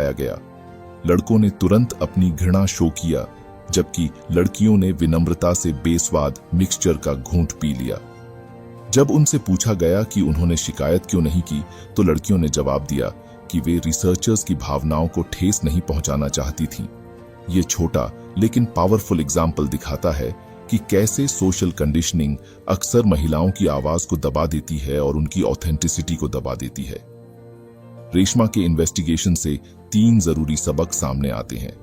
दिखाया गया। लड़कों ने तुरंत अपनी घृणा शो किया, जबकि लड़कियों ने विनम्रता से बेस्वाद मिक्सचर का घूंट पी लिया। जब उनसे पूछा गया कि उन्होंने शिकायत क्यों नहीं की, तो लड़कियों ने जवाब दिया कि वे रिसर्चर्स की भावनाओं को ठेस नहीं पहुंचाना चाहती थीं। ये छोटा लेकिन पावरफुल एग्जाम्पल दिखाता है कि कैसे सोशल कंडीशनिंग अक्सर महिलाओं की आवाज को दबा देती है और उनकी ऑथेंटिसिटी को दबा देती है। रेशमा के इन्वेस्टिगेशन से 3 जरूरी सबक सामने आते हैं।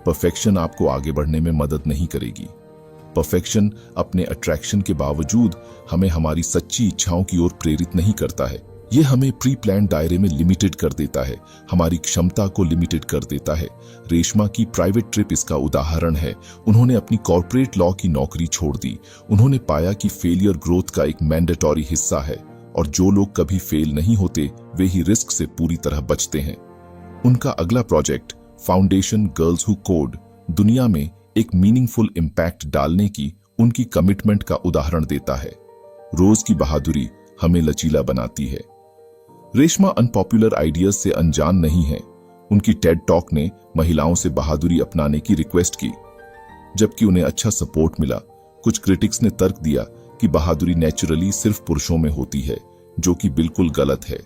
परफेक्शन आपको आगे बढ़ने में मदद नहीं करेगी। परफेक्शन अपने अट्रैक्शन के बावजूद हमें हमारी सच्ची इच्छाओं की ओर प्रेरित नहीं करता है। ये हमें प्री प्लान दायरे में लिमिटेड कर देता है, हमारी क्षमता को लिमिटेड कर देता है। रेशमा की प्राइवेट ट्रिप इसका उदाहरण है। उन्होंने अपनी कॉर्पोरेट लॉ की नौकरी छोड़ दी। उन्होंने पाया कि फेलियर ग्रोथ का एक मैंडेटरी हिस्सा है और जो लोग कभी फेल नहीं होते वे ही रिस्क से पूरी तरह बचते हैं। उनका अगला project foundation girls who code दुनिया में एक मीनिंगफुल इम्पैक्ट डालने की उनकी कमिटमेंट का उदाहरण देता है। रोज की बहादुरी हमें लचीला बनाती है। रेशमा अनपॉपुलर आइडियाज से अनजान नहीं है। उनकी टेड टॉक ने महिलाओं से बहादुरी अपनाने की रिक्वेस्ट की, जबकि उन्हें अच्छा सपोर्ट मिला। कुछ क्रिटिक्स ने तर्क दिया कि बहादुरी नेचुरली सिर्फ पुरुषों में होती है, जो कि बिल्कुल गलत है।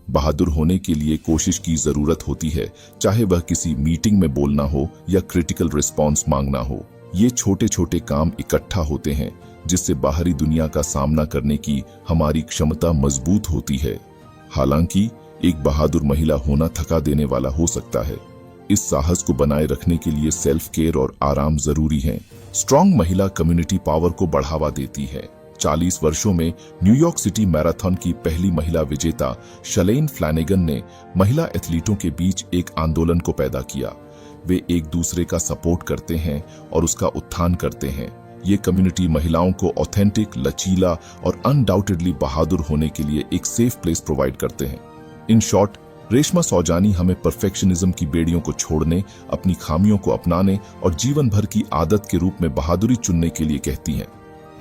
बहादुर होने के लिए कोशिश की जरूरत होती है, चाहे वह किसी मीटिंग में बोलना हो या क्रिटिकल रिस्पॉन्स मांगना हो। ये छोटे छोटे काम इकट्ठा होते हैं जिससे बाहरी दुनिया का सामना करने की हमारी क्षमता मजबूत होती है। हालांकि एक बहादुर महिला होना थका देने वाला हो सकता है। इस साहस को बनाए रखने के लिए सेल्फ केयर और आराम जरूरी हैं। स्ट्रॉन्ग महिला कम्युनिटी पावर को बढ़ावा देती है। 40 वर्षों में न्यूयॉर्क सिटी मैराथन की पहली महिला विजेता शलेन फ्लैनेगन ने महिला एथलीटों के बीच एक आंदोलन को पैदा किया। वे एक दूसरे का सपोर्ट करते हैं और उसका उत्थान करते हैं। ये कम्युनिटी महिलाओं को ऑथेंटिक, लचीला और अनडाउटेडली बहादुर होने के लिए एक सेफ प्लेस प्रोवाइड करते हैं। इन शॉर्ट, रेशमा सौजानी हमें परफेक्शनिज्म की बेड़ियों को छोड़ने, अपनी खामियों को अपनाने और जीवन भर की आदत के रूप में बहादुरी चुनने के लिए कहती हैं।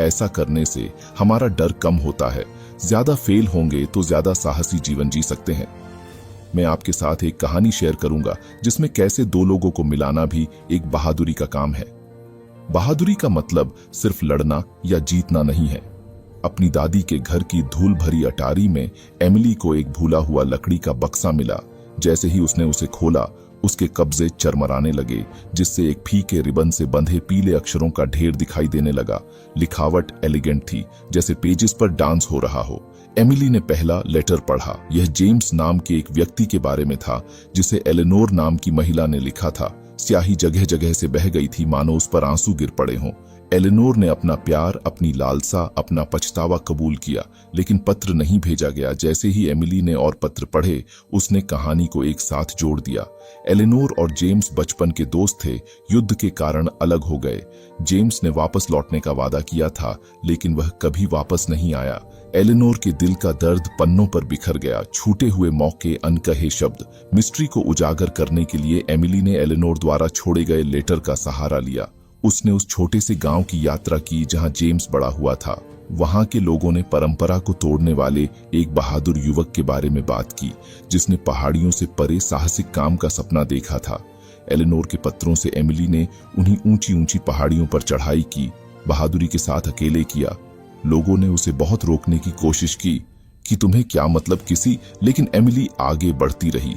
ऐसा करने से हमारा डर कम होता है। ज्यादा फेल होंगे तो ज्यादा साहसी जीवन जी सकते हैं। मैं आपके साथ एक कहानी शेयर करूंगा जिसमें कैसे 2 लोगों को मिलाना भी एक बहादुरी का काम है। बहादुरी का मतलब सिर्फ लड़ना या जीतना नहीं है। अपनी दादी के घर की धूल भरी अटारी में एमिली को एक भूला हुआ लकड़ी का बक्सा मिला। जैसे ही उसने उसे खोला, उसके कब्जे चरमराने लगे, जिससे एक फीके रिबन से बंधे पीले अक्षरों का ढेर दिखाई देने लगा। लिखावट एलिगेंट थी, जैसे पेजेस पर डांस हो रहा हो। एमिली ने पहला लेटर पढ़ा। यह जेम्स नाम के एक व्यक्ति के बारे में था, जिसे एलेनोर नाम की महिला ने लिखा था। स्याही जगह जगह से बह गई थी, मानो उस पर आंसू गिर पड़े हों। एलेनोर ने अपना प्यार, अपनी लालसा, अपना पछतावा कबूल किया, लेकिन पत्र नहीं भेजा गया। जैसे ही एमिली ने और पत्र पढ़े, उसने कहानी को एक साथ जोड़ दिया। एलेनोर और जेम्स बचपन के दोस्त थे, युद्ध के कारण अलग हो गए। जेम्स ने वापस लौटने का वादा किया था, लेकिन वह कभी वापस नहीं आया। एलेनोर के दिल का दर्द पन्नों पर बिखर गया। छूटे हुए मौके, अनकहे शब्द। मिस्ट्री को उजागर करने के लिए एमिली ने एलेनोर द्वारा छोड़े गए लेटर का सहारा लिया। उसने उस छोटे से गांव की यात्रा की जहां जेम्स बड़ा हुआ था। वहां के लोगों ने परंपरा को तोड़ने वाले एक बहादुर युवक के बारे में बात की, जिसने पहाड़ियों से परे साहसिक काम का सपना देखा था। एलेनोर के पत्रों से एमिली ने उन्हीं ऊंची ऊंची पहाड़ियों पर चढ़ाई की, बहादुरी के साथ अकेले किया। लोगों ने उसे बहुत रोकने की कोशिश की कि तुम्हें क्या मतलब किसी, लेकिन एमिली आगे बढ़ती रही।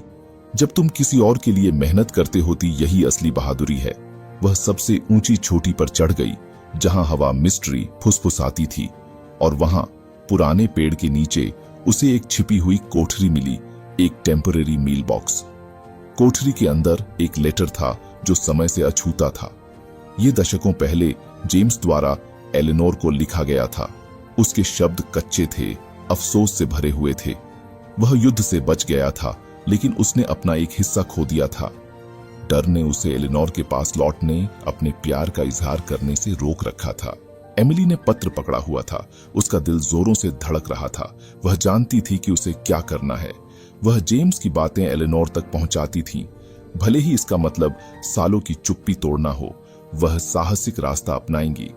जब तुम किसी और के लिए मेहनत करते होती, यही असली बहादुरी है। वह सबसे ऊंची चोटी पर चढ़ गई जहां हवा मिस्ट्री फुसफुसाती थी, और वहां पुराने पेड़ के नीचे उसे एक छिपी हुई कोठरी मिली, एक टेम्परेरी मील बॉक्स। कोठरी के अंदर एक लेटर था जो समय से अछूता था। ये दशकों पहले जेम्स द्वारा एलेनोर को लिखा गया था। उसके शब्द कच्चे थे, अफसोस से भरे हुए थे। वह युद्ध से बच गया था, लेकिन उसने अपना एक हिस्सा खो दिया था। डर ने उसे एलेनोर के पास लौटने, अपने प्यार का इजहार करने से रोक रखा था। एमिली ने पत्र पकड़ा हुआ था। उसका दिल जोरों से धड़क रहा था। वह जानती थी कि उसे क्या करना है। वह जेम्स की बातें एलेनोर तक पहुंचाती थी, भले ही इसका मतलब सालों की चुप्पी तोड़ना हो। वह साहसिक रास्ता अपनाएंगी।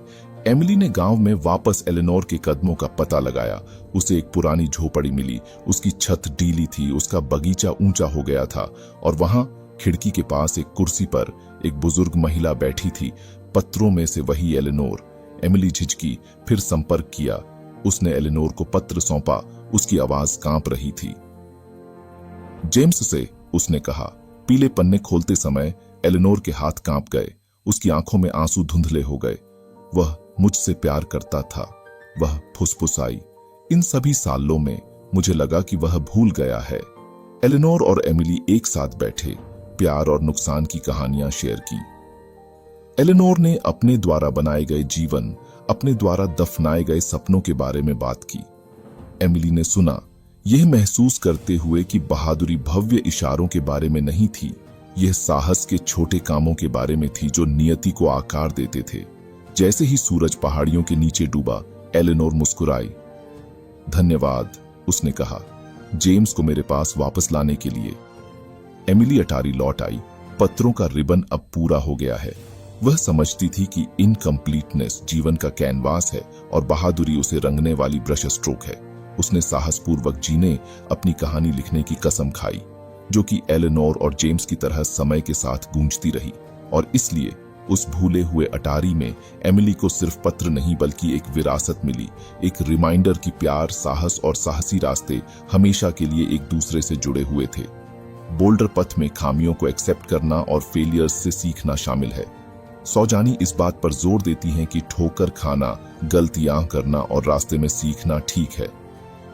एमिली ने गांव में वापस एलेनोर के कदमों का पता लगाया। उसे एक पुरानी झोपड़ी मिली। उसकी छत ढीली थी, उसका बगीचा ऊंचा हो गया था, और वहां खिड़की के पास एक कुर्सी पर एक बुजुर्ग महिला बैठी थी, पत्रों में से वही एलेनोर। एमिली झिझकी, फिर संपर्क किया। उसने एलेनोर को पत्र सौंपा। उसकी आवाज कांप रही थी। जेम्स से, उसने कहा। पीले पन्ने खोलते समय एलेनोर के हाथ कांप गए। उसकी आंखों में आंसू धुंधले हो गए। वह मुझसे प्यार करता था, वह फुसफुसाई। इन सभी सालों में मुझे लगा कि वह भूल गया है। एलेनोर और एमिली एक साथ बैठे, प्यार और नुकसान की कहानियां शेयर की। एलेनोर ने अपने द्वारा बनाए गए जीवन, अपने द्वारा दफनाए गए सपनों के बारे में बात की। एमिली ने सुना, यह महसूस करते हुए कि बहादुरी भव्य इशारों के बारे में नहीं थी, यह साहस के छोटे कामों के बारे में थी जो नियति को आकार देते थे। जैसे ही सूरज पहाड़ियों के नीचे डूबा, एलेनोर मुस्कुराई। धन्यवाद, उसने कहा, जेम्स को मेरे पास वापस लाने के लिए। एमिली अटारी लौट आई। पत्रों का रिबन अब पूरा हो गया है। वह समझती थी कि इनकम्प्लीटनेस जीवन का कैनवास है और बहादुरी उसे रंगने वाली ब्रश स्ट्रोक है। उसने साहसपूर्वक जीने, अपनी कहानी लिखने की कसम खाई, जो कि एलेनोर और जेम्स की तरह समय के साथ गूंजती रही। और इसलिए उस भूले हुए अटारी में एमिली को सिर्फ पत्र नहीं बल्कि एक विरासत मिली, एक रिमाइंडर कि प्यार, साहस और साहसी रास्ते हमेशा के लिए एक दूसरे से जुड़े हुए थे। बोल्डर पथ में खामियों को एक्सेप्ट करना और फेलियर्स से सीखना शामिल है। सौजानी इस बात पर जोर देती हैं कि ठोकर खाना, गलतियां करना और रास्ते में सीखना ठीक है।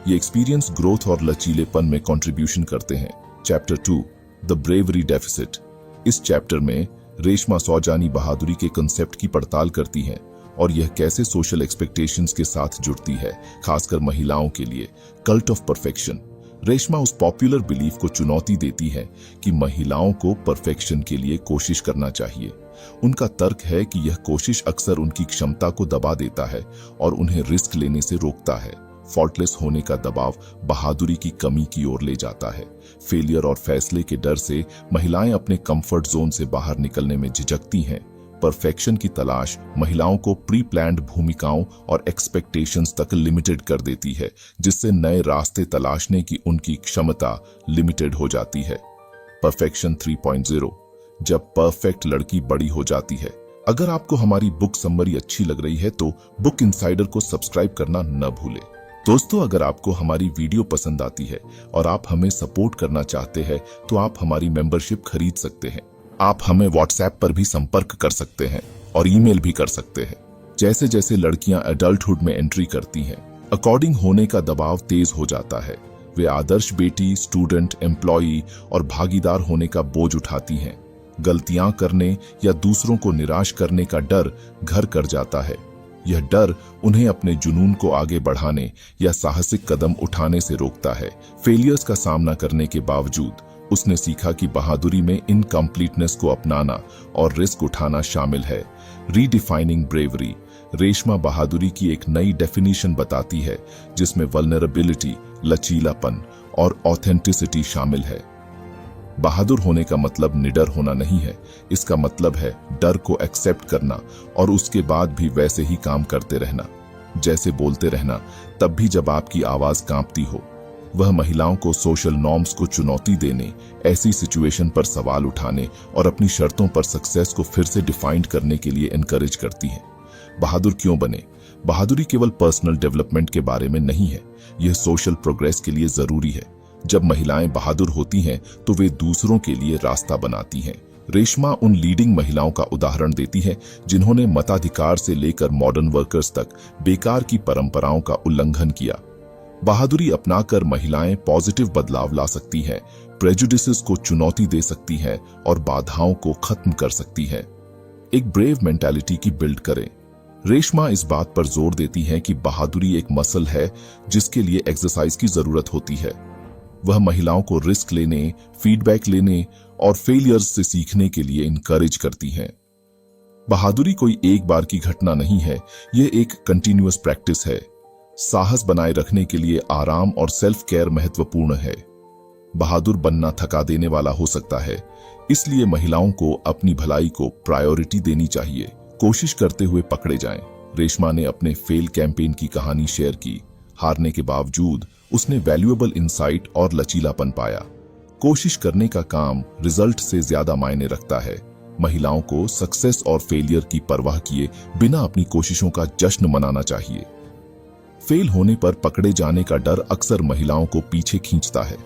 ये एक्सपीरियंस ग्रोथ और लचीलेपन में कंट्रीब्यूशन करते हैं। Chapter 2, the bravery deficit. इस चैप्टर में रेशमा सौजानी बहादुरी के कंसेप्ट की पड़ताल करती हैं और यह कैसे सोशल एक्सपेक्टेशंस के साथ जुड़ती है, खासकर महिलाओं के लिए। Cult of perfection. रेशमा उस पॉपुलर बिलीफ को चुनौती देती है कि महिलाओं को परफेक्शन के लिए कोशिश करना चाहिए। उनका तर्क है कि यह कोशिश अक्सर उनकी क्षमता को दबा देता है और उन्हें रिस्क लेने से रोकता है। फॉल्टलेस होने का दबाव बहादुरी की कमी की ओर ले जाता है। फेलियर और फैसले के डर से महिलाएं अपने कंफर्ट जोन से बाहर निकलने में झिझकती हैं। परफेक्शन की तलाश महिलाओं को प्री प्लान्ड भूमिकाओं और एक्सपेक्टेशंस तक लिमिटेड कर देती है, जिससे नए रास्ते तलाशने की उनकी क्षमता लिमिटेड हो जाती है। परफेक्शन 3.0। जब परफेक्ट लड़की बड़ी हो जाती है। अगर आपको हमारी बुक समरी अच्छी लग रही है तो बुक इनसाइडर को सब्सक्राइब करना न भूलें। दोस्तों, अगर आपको हमारी वीडियो पसंद आती है और आप हमें सपोर्ट करना चाहते हैं तो आप हमारी मेंबरशिप खरीद सकते हैं। आप हमें व्हाट्सएप पर भी संपर्क कर सकते हैं और ईमेल भी कर सकते हैं। जैसे जैसे लड़कियां एडल्टहुड में एंट्री करती हैं, अकॉर्डिंग होने का दबाव तेज हो जाता है। वे आदर्श बेटी, स्टूडेंट, एम्प्लॉई और भागीदार होने का बोझ उठाती हैं। गलतियां करने या दूसरों को निराश करने का डर घर कर जाता है। यह डर उन्हें अपने जुनून को आगे बढ़ाने या साहसिक कदम उठाने से रोकता है। फेलियर्स का सामना करने के बावजूद उसने सीखा कि बहादुरी में इनकम्प्लीटनेस को अपनाना और रिस्क उठाना शामिल है। Redefining bravery. रेशमा बहादुरी की एक नई डेफिनेशन बताती है, जिसमें वल्नरेबिलिटी, लचीलापन और ऑथेंटिसिटी शामिल है। बहादुर होने का मतलब निडर होना नहीं है। इसका मतलब है डर को एक्सेप्ट करना और उसके बाद भी वैसे ही काम करते रहना, जैसे बोलते रहना, तब भी जब आपकी आवाज कांपती हो। वह महिलाओं को सोशल नॉर्म्स को चुनौती देने, ऐसी सिचुएशन पर सवाल उठाने और अपनी शर्तों पर सक्सेस को फिर से डिफाइंड करने के लिए एनकरेज करती है। बहादुर क्यों बने? बहादुरी केवल पर्सनल डेवलपमेंट के बारे में नहीं है, यह सोशल प्रोग्रेस के लिए जरूरी है। जब महिलाएं बहादुर होती हैं तो वे दूसरों के लिए रास्ता बनाती हैं। रेशमा उन लीडिंग महिलाओं का उदाहरण देती है जिन्होंने मताधिकार से लेकर मॉडर्न वर्कर्स तक बेकार की परंपराओं का उल्लंघन किया। बहादुरी अपनाकर महिलाएं पॉजिटिव बदलाव ला सकती हैं, प्रेजुडिसेस को चुनौती दे सकती हैं और बाधाओं को खत्म कर सकती हैं। एक ब्रेव मेंटालिटी की बिल्ड करें। रेशमा इस बात पर जोर देती हैं कि बहादुरी एक मसल है जिसके लिए एक्सरसाइज की जरूरत होती है। वह महिलाओं को रिस्क लेने, फीडबैक लेने और फेलियर्स से सीखने के लिए इनकरेज करती हैं। बहादुरी कोई एक बार की घटना नहीं है, यह एक कंटिन्यूअस प्रैक्टिस है। साहस बनाए रखने के लिए आराम और सेल्फ केयर महत्वपूर्ण है। बहादुर बनना थका देने वाला हो सकता है, इसलिए महिलाओं को अपनी भलाई को प्रायोरिटी देनी चाहिए। कोशिश करते हुए पकड़े जाएं। रेशमा ने अपने फेल कैंपेन की कहानी शेयर की। हारने के बावजूद उसने वैल्यूएबल इंसाइट और लचीलापन पाया। कोशिश करने का काम रिजल्ट से ज्यादा मायने रखता है। महिलाओं को सक्सेस और फेलियर की परवाह किए बिना अपनी कोशिशों का जश्न मनाना चाहिए। फेल होने पर पकड़े जाने का डर अक्सर महिलाओं को पीछे खींचता है।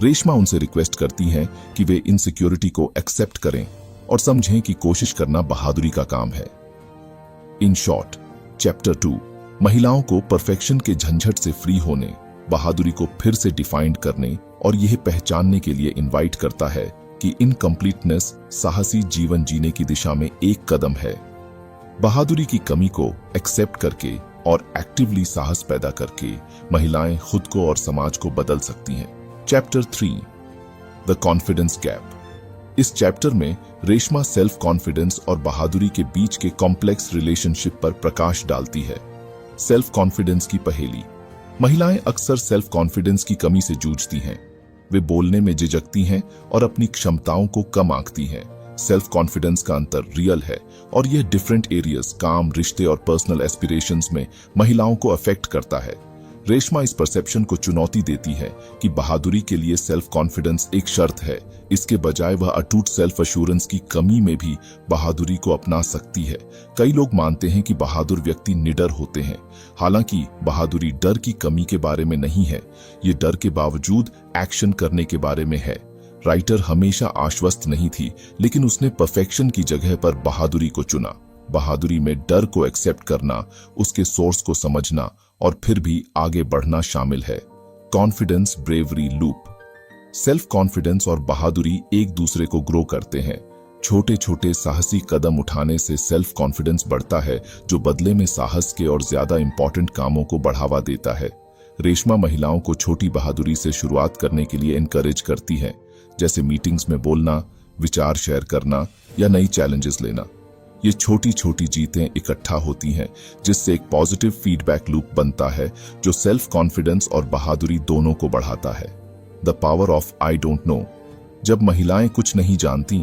रेशमा उनसे रिक्वेस्ट करती हैं कि वे इनसिक्योरिटी को एक्सेप्ट करें और समझें कि कोशिश करना बहादुरी का काम है। इन शॉर्ट, चैप्टर 2 महिलाओं को परफेक्शन के झंझट से फ्री होने, बहादुरी को फिर से डिफाइंड करने और यह पहचानने के लिए इनवाइट करता है कि इनकम्प्लीटनेस साहसी जीवन जीने की दिशा में एक कदम है। बहादुरी की कमी को एक्सेप्ट करके और एक्टिवली साहस पैदा करके महिलाएं खुद को और समाज को बदल सकती हैं। Chapter 3 the confidence gap. इस चैप्टर में रेशमा सेल्फ कॉन्फिडेंस और बहादुरी के बीच के कॉम्प्लेक्स रिलेशनशिप पर प्रकाश डालती है। सेल्फ कॉन्फिडेंस की पहेली। महिलाएं अक्सर सेल्फ कॉन्फिडेंस की कमी से जूझती हैं। वे बोलने में झिझकती हैं और अपनी क्षमताओं को कम आंकती हैं। सेल्फ कॉन्फिडेंस का अंतर रियल है और यह डिफरेंट एरियाज, काम, रिश्ते और पर्सनल एस्पिरेशंस में महिलाओं को अफेक्ट करता है। रेशमा इस परसेप्शन को चुनौती देती है कि बहादुरी के लिए सेल्फ कॉन्फिडेंस एक शर्त है। इसके बजाय वह अटूट सेल्फ अश्योरेंस की कमी में भी बहादुरी को अपना सकती है। कई लोग मानते हैं कि बहादुर व्यक्ति निडर होते हैं, हालांकि बहादुरी डर की कमी के बारे में नहीं है, ये डर के बावजूद एक्शन करने के बारे में है। राइटर हमेशा आश्वस्त नहीं थी, लेकिन उसने परफेक्शन की जगह पर बहादुरी को चुना। बहादुरी में डर को एक्सेप्ट करना, उसके सोर्स को समझना और फिर भी आगे बढ़ना शामिल है। Confidence bravery loop. Self confidence और बहादुरी एक दूसरे को ग्रो करते हैं। छोटे छोटे साहसी कदम उठाने से सेल्फ कॉन्फिडेंस बढ़ता है, जो बदले में साहस के और ज्यादा इंपॉर्टेंट कामों को बढ़ावा देता है। रेशमा महिलाओं को छोटी बहादुरी से शुरुआत करने के लिए एनकरेज करती है, जैसे मीटिंग्स में बोलना, विचार शेयर करना या नई चैलेंजेस लेना। ये छोटी छोटी जीतें इकट्ठा होती हैं, जिससे एक पॉजिटिव फीडबैक लूप बनता है जो सेल्फ कॉन्फिडेंस और बहादुरी दोनों को बढ़ाता है। The power of I don't know. जब महिलाएं कुछ नहीं जानती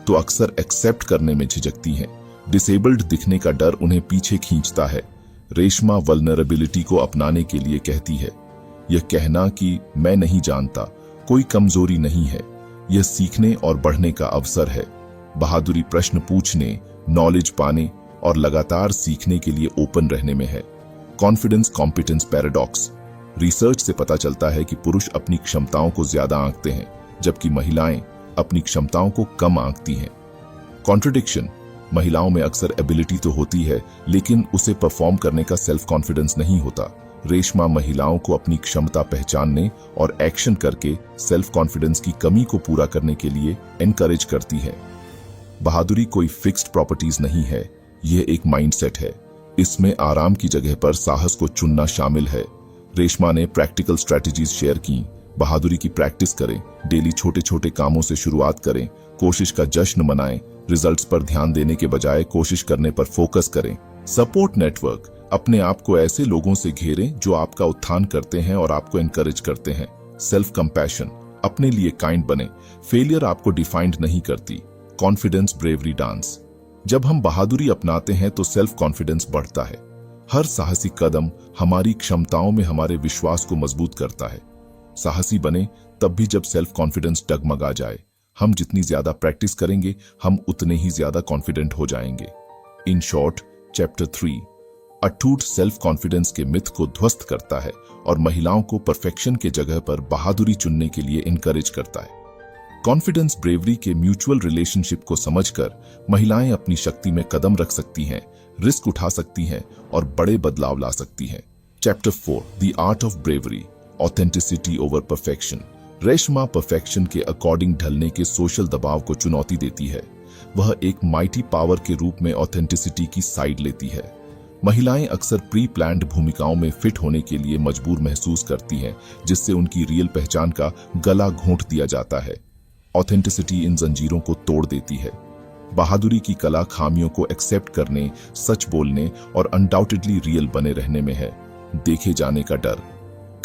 तो अक्सर एक्सेप्ट करने में झिझकती हैं। डिसेबल्ड दिखने का डर उन्हें पीछे खींचता है। रेशमा वल्नरेबिलिटी को अपनाने के लिए कहती है, यह कहना कि मैं नहीं जानता कोई कमजोरी नहीं है, यह सीखने और बढ़ने का अवसर है। बहादुरी प्रश्न पूछने, नॉलेज पाने और लगातार सीखने के लिए ओपन रहने में है। Confidence competence paradox. रिसर्च से पता चलता है कि पुरुष अपनी क्षमताओं को ज्यादा आंकते हैं, जबकि महिलाएं अपनी क्षमताओं को कम आंकती हैं। कॉन्ट्रडिक्शन। महिलाओं में अक्सर एबिलिटी तो होती है, लेकिन उसे परफॉर्म करने का सेल्फ कॉन्फिडेंस नहीं होता। रेशमा महिलाओं को अपनी क्षमता पहचानने और एक्शन करके सेल्फ कॉन्फिडेंस की कमी को पूरा करने के लिए एनकरेज करती है। बहादुरी कोई फिक्स्ड प्रॉपर्टीज नहीं है, यह एक माइंडसेट है। इसमें आराम की जगह पर साहस को चुनना शामिल है। रेशमा ने प्रैक्टिकल स्ट्रेटजीज शेयर की। बहादुरी की प्रैक्टिस करें, डेली छोटे छोटे कामों से शुरुआत करें, कोशिश का जश्न मनाएं, रिजल्ट्स पर ध्यान देने के बजाय कोशिश करने पर फोकस करें। Support network. अपने आप को ऐसे लोगों से घेरें जो आपका उत्थान करते हैं और आपको एनकरेज करते हैं। Self compassion. अपने लिए काइंड बने। फेलियर आपको डिफाइंड नहीं करती। Confidence bravery dance. जब हम बहादुरी अपनाते हैं तो सेल्फ कॉन्फिडेंस बढ़ता है। हर साहसी कदम हमारी क्षमताओं में हमारे विश्वास को मजबूत करता है। साहसी बने तब भी जब सेल्फ कॉन्फिडेंस डगमगा जाए। हम जितनी ज्यादा प्रैक्टिस करेंगे, हम उतने ही ज्यादा कॉन्फिडेंट हो जाएंगे। इन शॉर्ट, चैप्टर 3 अटूट सेल्फ कॉन्फिडेंस के मिथ को ध्वस्त करता है और महिलाओं को परफेक्शन के जगह पर बहादुरी चुनने के लिए एनकरेज करता है। कॉन्फिडेंस ब्रेवरी के म्यूचुअल रिलेशनशिप को समझकर महिलाएं अपनी शक्ति में कदम रख सकती हैं, रिस्क उठा सकती हैं और बड़े बदलाव ला सकती हैं। Chapter 4 the art of bravery, authenticity over perfection. Reshma perfection के अकॉर्डिंग ढलने के सोशल दबाव को चुनौती देती है। वह एक माइटी पावर के रूप में ऑथेंटिसिटी की साइड लेती है। महिलाएं अक्सर प्री प्लान्ड भूमिकाओं में फिट होने के लिए मजबूर महसूस करती हैं, जिससे उनकी रियल पहचान का गला घोंट दिया जाता है। ऑथेंटिसिटी इन जंजीरों को तोड़ देती है। बहादुरी की कला खामियों को एक्सेप्ट करने, सच बोलने और अनडाउटेडली रियल बने रहने में है। देखे जाने का डर।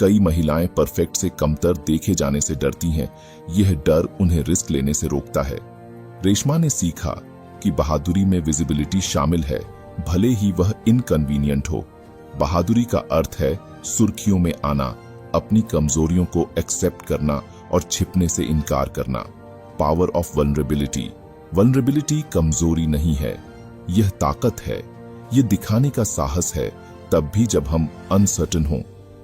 कई महिलाएं परफेक्ट से कमतर देखे जाने से डरती हैं। यह डर उन्हें रिस्क लेने से रोकता है। रेशमा ने सीखा कि बहादुरी में विजिबिलिटी शामिल है, भले ही वह इनकन्वीनियंट हो। बहादुरी का अर्थ है सुर्खियों में आना, अपनी कमजोरियों को एक्सेप्ट करना और छिपने से इनकार करना। Power of vulnerability. वल्नरेबिलिटी कमजोरी नहीं है, यह ताकत है। यह दिखाने का साहस है, तब भी जब हम अनसर्टेन हों।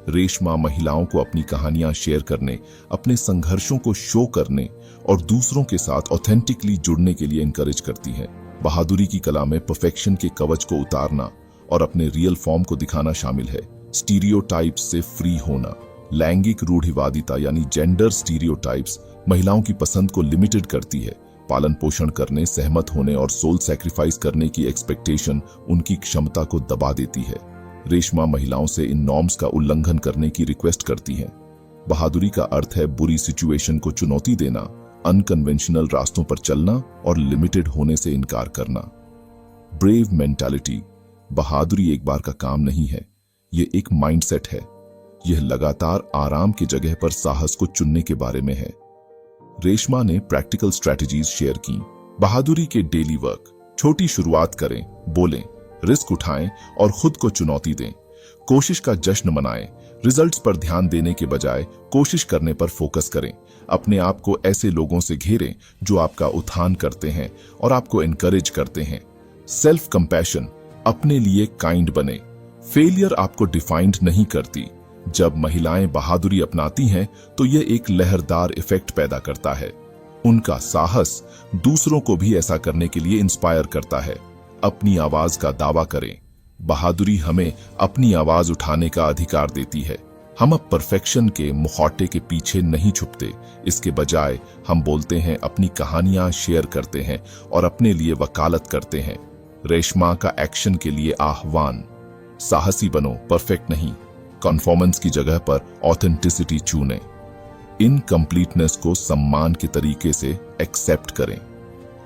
रेशमा महिलाओं को अपनी कहानियां शेयर करने, अपने संघर्षों को शो करने और दूसरों के साथ ऑथेंटिकली जुड़ने के लिए इनकरेज करती हैं। बहादुरी की कला में परफेक्शन के कवच को उतारना और अपने रियल फॉर्म को दिखाना शामिल है। स्टीरियोटाइप्स से फ्री होना। लैंगिक रूढ़िवादिता यानी जेंडर स्टीरियोटाइप्स महिलाओं की पसंद को लिमिटेड करती है। पालन पोषण करने, सहमत होने और सोल सैक्रिफाइस करने की एक्सपेक्टेशन उनकी क्षमता को दबा देती है। रेशमा महिलाओं से इन नॉर्म्स का उल्लंघन करने की रिक्वेस्ट करती हैं। बहादुरी का अर्थ है बुरी सिचुएशन को चुनौती देना, अनकन्वेंशनल रास्तों पर चलना और लिमिटेड होने से इनकार करना। Brave mentality. बहादुरी एक बार का काम नहीं है, ये एक माइंडसेट है। यह लगातार आराम की जगह पर साहस को चुनने के बारे में है। रेशमा ने प्रैक्टिकल स्ट्रेटजीज शेयर की। बहादुरी के डेली वर्क। छोटी शुरुआत करें, बोलें, रिस्क उठाएं और खुद को चुनौती दें। कोशिश का जश्न मनाएं। रिजल्ट्स पर ध्यान देने के बजाय कोशिश करने पर फोकस करें। अपने आप को ऐसे लोगों से घेरें जो आपका उत्थान करते हैं और आपको एनकरेज करते हैं। Self compassion. अपने लिए काइंड बने। फेलियर आपको डिफाइंड नहीं करती। जब महिलाएं बहादुरी अपनाती हैं तो यह एक लहरदार इफेक्ट पैदा करता है। उनका साहस दूसरों को भी ऐसा करने के लिए इंस्पायर करता है। अपनी आवाज का दावा करें। बहादुरी हमें अपनी आवाज उठाने का अधिकार देती है। हम अब परफेक्शन के मुखौटे के पीछे नहीं छुपते। इसके बजाय हम बोलते हैं, अपनी कहानियां शेयर करते हैं और अपने लिए वकालत करते हैं। रेशमा का एक्शन के लिए आह्वान। साहसी बनो, परफेक्ट नहीं। कॉन्फॉर्मेंस की जगह पर ऑथेंटिसिटी चुनें। इनकम्प्लीटनेस को सम्मान के तरीके से एक्सेप्ट करें।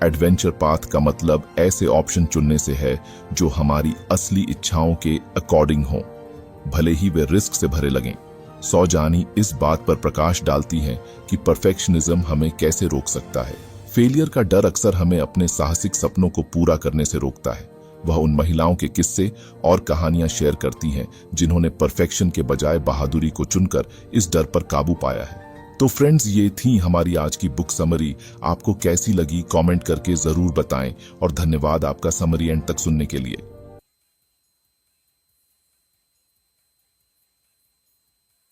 एडवेंचर पाथ का मतलब ऐसे ऑप्शन चुनने से है जो हमारी असली इच्छाओं के अकॉर्डिंग हों, भले ही वे रिस्क से भरे लगें। सौजानी इस बात पर प्रकाश डालती हैं कि परफेक्शनिज्म हमें कैसे रोक सकता है। फेलियर का डर अक्सर हमें अपने साहसिक सपनों को पूरा करने से रोकता है। वह उन महिलाओं के किस्से और कहानियां शेयर करती हैं जिन्होंने परफेक्शन के बजाय बहादुरी को चुनकर इस डर पर काबू पाया है। तो फ्रेंड्स, ये थी हमारी आज की बुक समरी। आपको कैसी लगी कमेंट करके जरूर बताएं और धन्यवाद आपका समरी एंड तक सुनने के लिए।